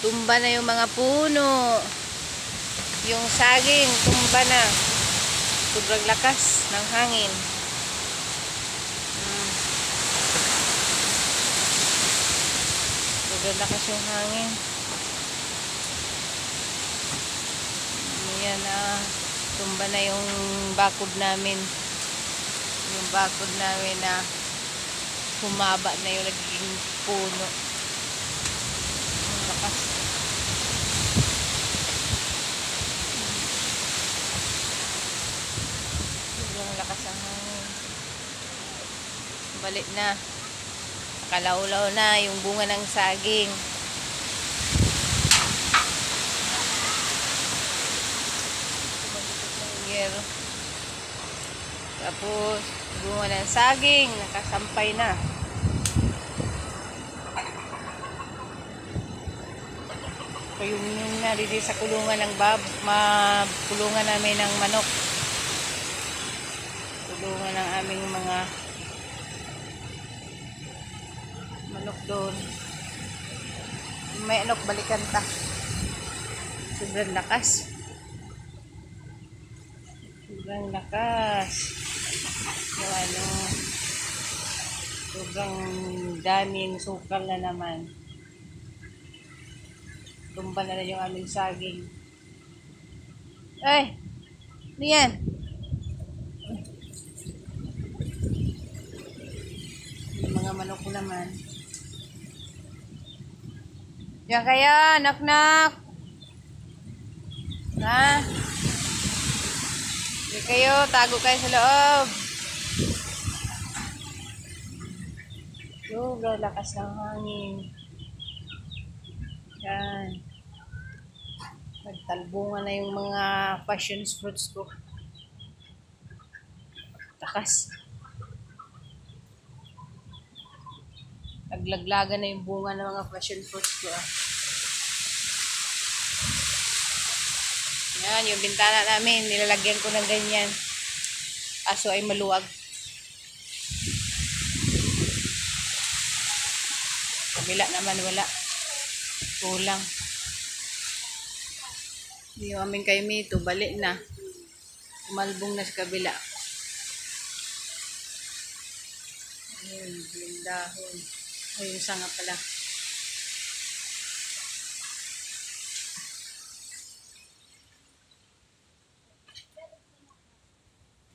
Tumba na yung mga puno. Yung saging, tumba na. Sobrang lakas ng hangin. Sobrang lakas yung hangin. Ayan na. Tumba na yung bakod namin. Yung bakod namin na humaba na yung naging puno. Ang lakas. Sobrang lakas ang hangin. Balik na. Nakalaulaw na yung bunga ng saging. Tapos bunga ng saging nakasampay na. So yung narili sa kulungan ng kulungan namin ng manok. Kulungan ng aming mga manok doon. May anok, balikan ta. Sobrang lakas. Sobrang lakas. Yung ano, sobrang daming sukal na naman. Tumba na rin yung aming saging. Ay! Ano yan? Yung mga manok ko naman. Diyan kayo, knock-knock. Ha? Hindi kayo, tago kayo sa loob. Sobrang lakas ng hangin. Yan. Nagtalbungan na yung mga passion fruits ko. Takas. Naglaglagan na yung bunga ng mga passion fruits ko. Yan, yung bintana namin, nilalagyan ko ng ganyan. Aso ay maluwag. Kabila naman wala. Kulang. Yung aming kaimito, balik na. Umalbong na sa kabila. Ayun, yung dahon. Ayun, yung sanga pala.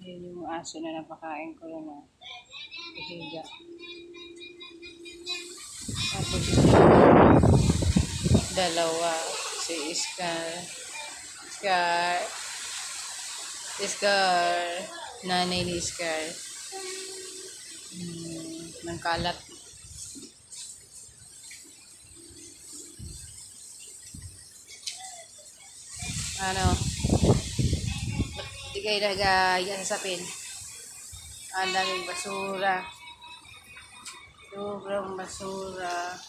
Ayun yung aso na napakain ko rin. Higa. Tapos dalawa. Si Scar. Nanay ni Scar. Ng kalat. Ano? Hindi kayo nag-iasapin. Ang daming basura. Sobrang basura.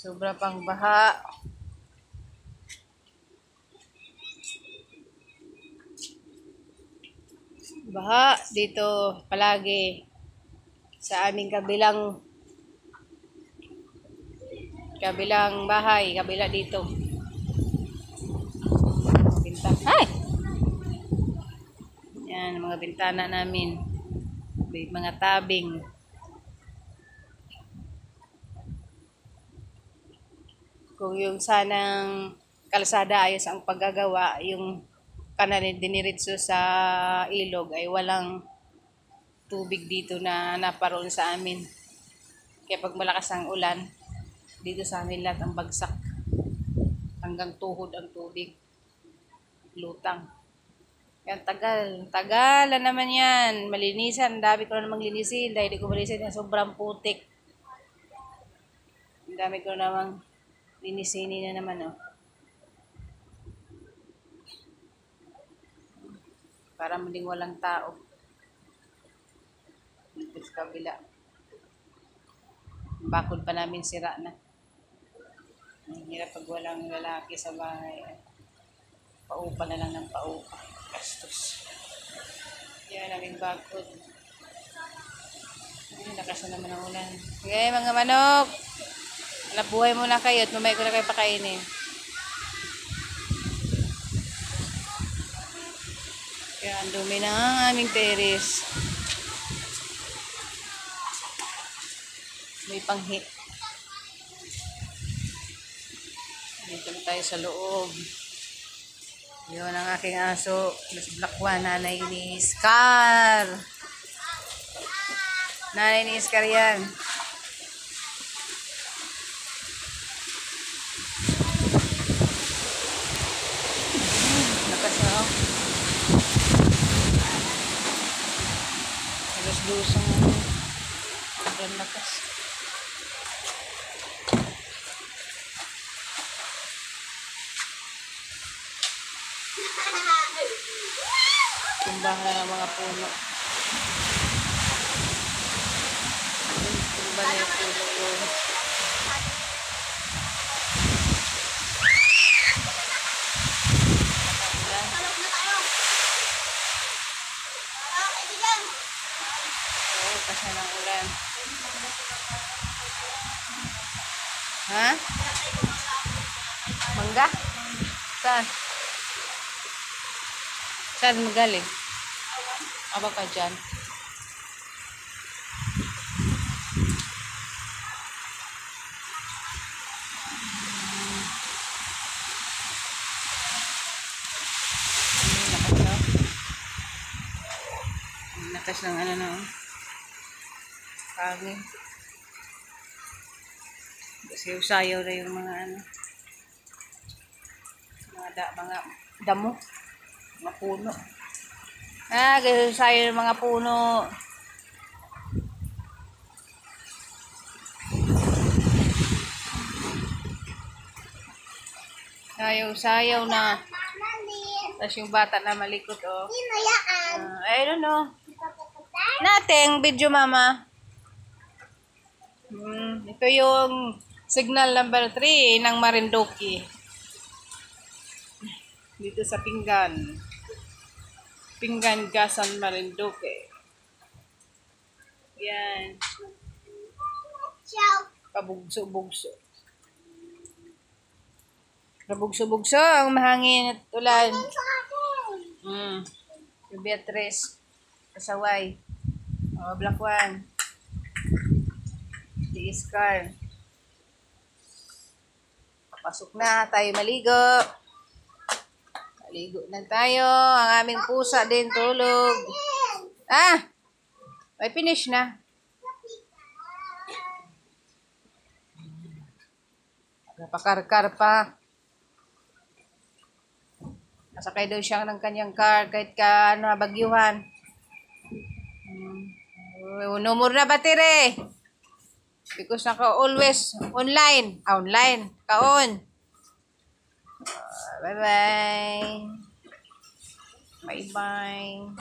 Sobra pang baha. Baha dito palagi sa aming kabilang bahay, kabila dito. Ay! Yan, mga bintana namin. May mga tabing. Kung yung sanang kalsada ayos ang paggagawa, yung kanan diniritso sa ilog ay walang tubig dito na naparoon sa amin. Kaya pag malakas ang ulan, dito sa amin lahat ang bagsak. Hanggang tuhod ang tubig. Lutang. Yan, tagalan naman yan. Malinisan. Dami ko na namang linisin. Dahil di ko malinisin yan. Sobrang putik. Ang dami ko namang linisinin na naman, oh. Para muling walang tao. Dito sa kabila. Bakod pa namin sira na. Ang hirap pag walang lalaki sa bahay. Paupa na lang ng paupa. Gastos. Yan, aming bakod. Ay, lakas na naman ang ulan. Okay, mga manok. Hanap buhay muna kayo at mamaya ko na kayo pakainin. Kaya ang dumi na ang aming terrace. May panghi. Dito na tayo sa loob. Yun ang aking aso. Mas black one, nanay ni Scar. Nanay ni Scar yan. Lakas na, oh. Halos-lusang ang lakas. Tumbahan na ng mga puno. Tumba na yung puno yun. Oo, kasi ng ulan. Ha? Mangga? Saan? Saan magaling? Aba ka dyan. Lakas ng ano na. Pagi. Kasi usayaw na yung mga ano. Mga damo. Mga puno. Kasi usayaw ng mga puno. Sayaw na. Tapos yung bata na malikot, oh. I don't know. Nothing, video mama. Ito yung signal number 3 ng Marinduque. Dito sa Pinggan. Pinggan, Gasan, Marinduque. Yan. Pabugso-bugso. Pabugso-bugso ang mahangin at ulan. Yung Beatrice. Kasaway. Black one. Si Scar. Pasok na. Tayo maligo. Maligo na tayo. Ang aming pusa din tulog. May finish na. Napakarkar pa. Nasakay daw siya ng kanyang car kahit ka bagyuhan. No more na battery. Because naka always online. Online. Ka-on. Bye-bye. Bye-bye.